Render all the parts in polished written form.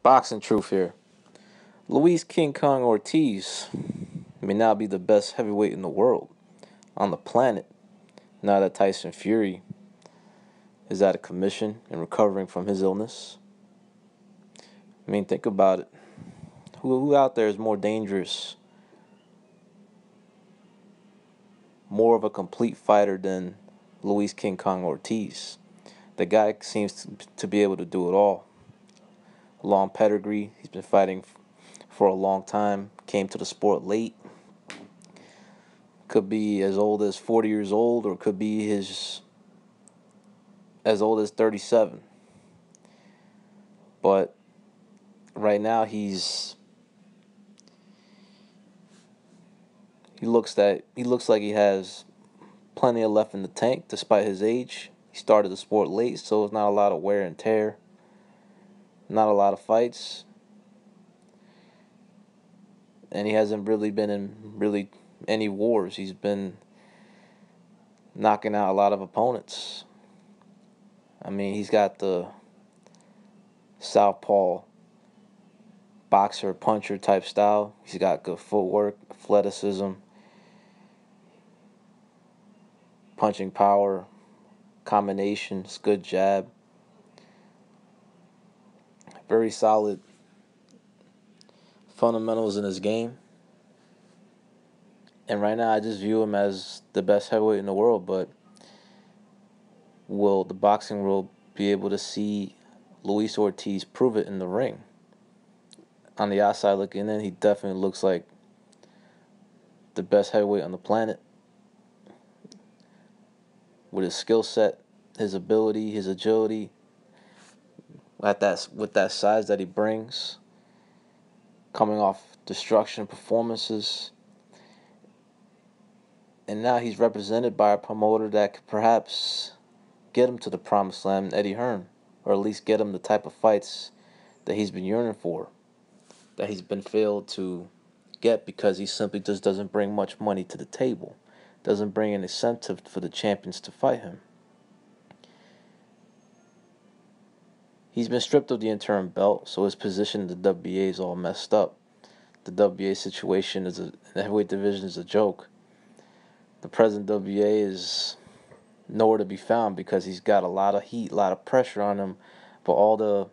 Boxing truth here. Luis King Kong Ortiz may now be the best heavyweight in the world, on the planet, now that Tyson Fury is out of commission and recovering from his illness. I mean, think about it. Who out there is more dangerous, more of a complete fighter than Luis King Kong Ortiz? The guy seems to be able to do it all. Long pedigree. He's been fighting for a long time. Came to the sport late. Could be as old as 40 years old, or could be as old as 37. But right now he looks like he has plenty of left in the tank despite his age. He started the sport late, so it's not a lot of wear and tear. Not a lot of fights. And he hasn't really been in really any wars. He's been knocking out a lot of opponents. I mean, he's got the southpaw boxer, puncher type style. He's got good footwork, athleticism, punching power, combinations, good jab. Very solid fundamentals in his game. And right now I just view him as the best heavyweight in the world, but will the boxing world be able to see Luis Ortiz prove it in the ring? On the outside looking in, he definitely looks like the best heavyweight on the planet. With his skill set, his ability, his agility, with that size that he brings, coming off destruction performances. And now he's represented by a promoter that could perhaps get him to the promised land, Eddie Hearn, or at least get him the type of fights that he's been yearning for, that he's been failed to get because he simply just doesn't bring much money to the table, doesn't bring an incentive for the champions to fight him. He's been stripped of the interim belt, so his position in the WBA is all messed up. The WBA situation in the heavyweight division is a joke. The present WBA is nowhere to be found because he's got a lot of heat, a lot of pressure on him for all the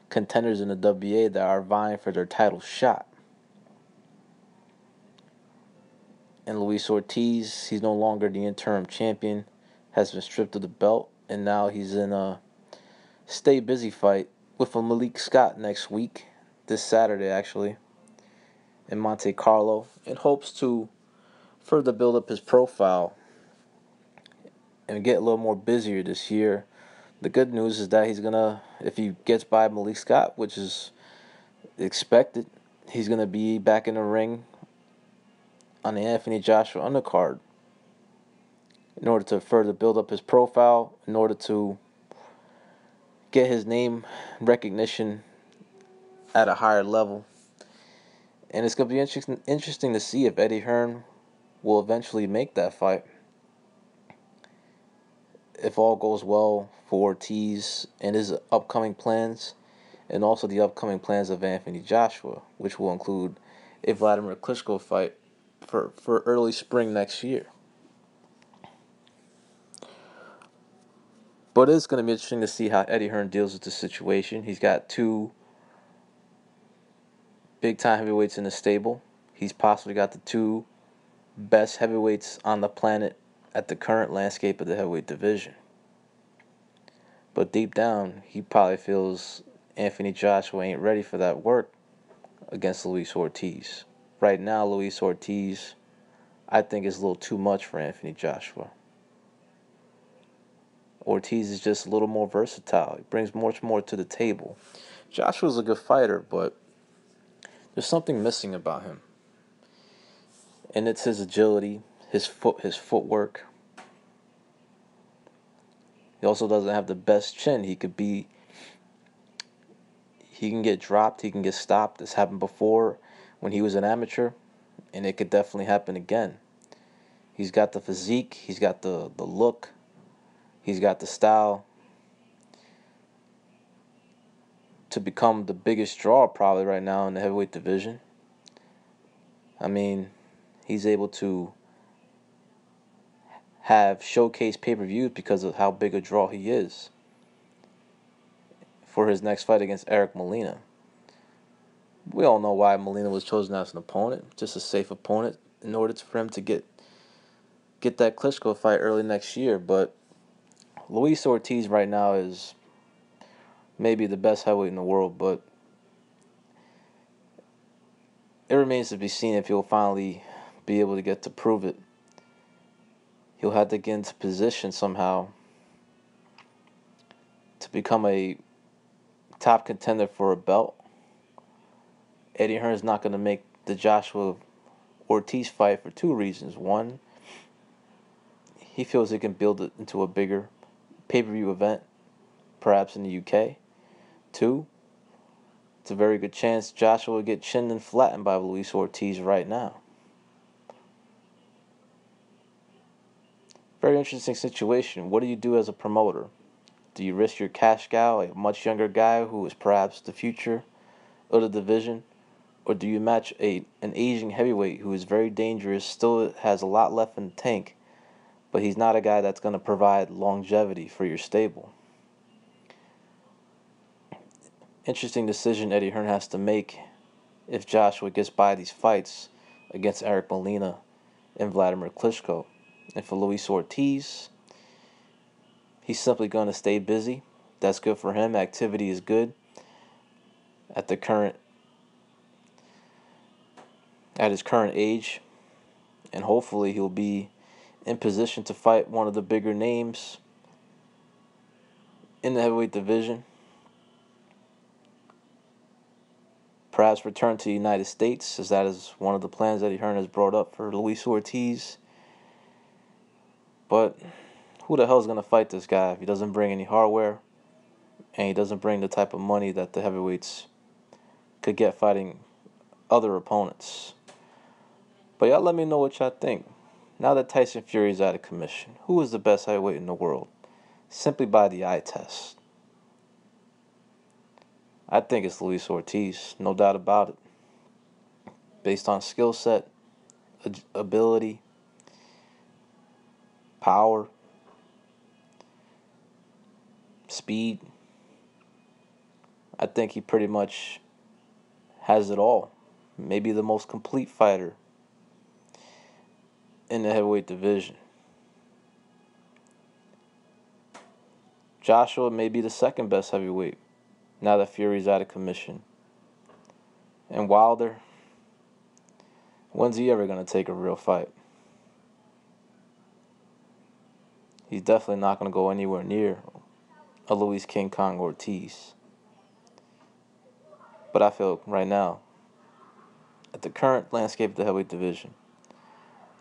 contenders in the WBA that are vying for their title shot. And Luis Ortiz, he's no longer the interim champion, has been stripped of the belt, and now he's in a stay busy fight with a Malik Scott next week, this Saturday actually, in Monte Carlo, in hopes to further build up his profile and get a little more busier this year. The good news is that he's gonna, if he gets by Malik Scott, which is expected, he's gonna be back in the ring on the Anthony Joshua undercard in order to further build up his profile, in order to get his name recognition at a higher level. And it's going to be interesting to see if Eddie Hearn will eventually make that fight. If all goes well for Ortiz and his upcoming plans, and also the upcoming plans of Anthony Joshua, which will include a Vladimir Klitschko fight for early spring next year. But it's going to be interesting to see how Eddie Hearn deals with the situation. He's got two big-time heavyweights in the stable. He's possibly got the two best heavyweights on the planet at the current landscape of the heavyweight division. But deep down, he probably feels Anthony Joshua ain't ready for that work against Luis Ortiz. Right now, Luis Ortiz, I think, is a little too much for Anthony Joshua. Ortiz is just a little more versatile. He brings much more to the table. Joshua's a good fighter, but there's something missing about him. And it's his agility, his footwork. He also doesn't have the best chin. He can get dropped, he can get stopped. This happened before when he was an amateur, and it could definitely happen again. He's got the physique, he's got the look, he's got the style. to become the biggest draw probably right now in the heavyweight division. I mean, he's able to have showcase pay-per-views because of how big a draw he is for his next fight against Eric Molina. We all know why Molina was chosen as an opponent, just a safe opponent in order for him to get that Klitschko fight early next year. But Luis Ortiz right now is maybe the best heavyweight in the world, but it remains to be seen if he'll finally be able to get to prove it. He'll have to get into position somehow to become a top contender for a belt. Eddie Hearn's not going to make the Joshua Ortiz fight for two reasons. One, he feels he can build it into a bigger pay-per-view event, perhaps in the UK. Two, it's a very good chance Joshua will get chinned and flattened by Luis Ortiz right now. Very interesting situation. What do you do as a promoter? Do you risk your cash cow, a much younger guy who is perhaps the future of the division? Or do you match an aging heavyweight who is very dangerous, still has a lot left in the tank, but he's not a guy that's going to provide longevity for your stable? Interesting decision Eddie Hearn has to make if Joshua gets by these fights against Eric Molina and Vladimir Klitschko. And for Luis Ortiz, he's simply going to stay busy. That's good for him. Activity is good at his current age, and hopefully he'll be in position to fight one of the bigger names in the heavyweight division. Perhaps return to the United States, as that is one of the plans that Eddie Hearn has brought up for Luis Ortiz. But who the hell is going to fight this guy if he doesn't bring any hardware and he doesn't bring the type of money that the heavyweights could get fighting other opponents? But y'all let me know what y'all think. Now that Tyson Fury is out of commission, who is the best heavyweight in the world? Simply by the eye test. I think it's Luis Ortiz, no doubt about it. Based on skill set, ability, power, speed, I think he pretty much has it all. Maybe the most complete fighter in the heavyweight division. Joshua may be the second best heavyweight now that Fury's out of commission. And Wilder, when's he ever going to take a real fight? He's definitely not going to go anywhere near a Luis King Kong Ortiz. But I feel right now, at the current landscape of the heavyweight division,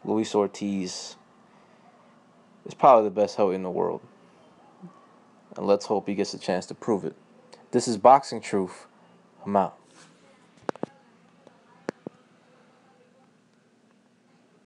Luis Ortiz is probably the best heavyweight in the world. And let's hope he gets a chance to prove it. This is Boxing Truth. I'm out.